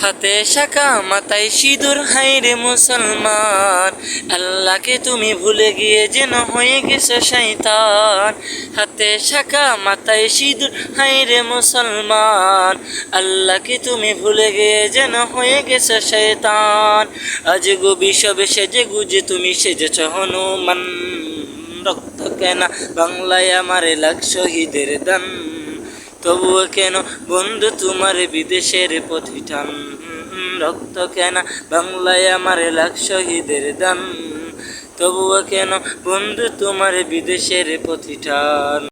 হাতে শাখা মাথায় সিঁদুর, হায়রে মুসলমান, আল্লাহকে তুমি ভুলে গিয়ে যেন হয়ে গেছো শয়তান। হাতে শাখা মাথায় সিঁদুর, হায়রে মুসলমান, আল্লাহকে তুমি ভুলে গিয়ে যেন হয়ে গেছো শয়তান। আজ গো বিষবে সেজে গুজে তুমি সেজেছ হনুমান, রক্ত কেনা বাংলায় আমার লাখ শহীদের দান। তবুও কেন বন্ধু তোমার বিদেশের প্রতিষ্ঠান, রক্ত কেনা বাংলায় আমার লাখ শহীদের দান। তবুও কেন বন্ধু তোমার বিদেশের প্রতিষ্ঠান।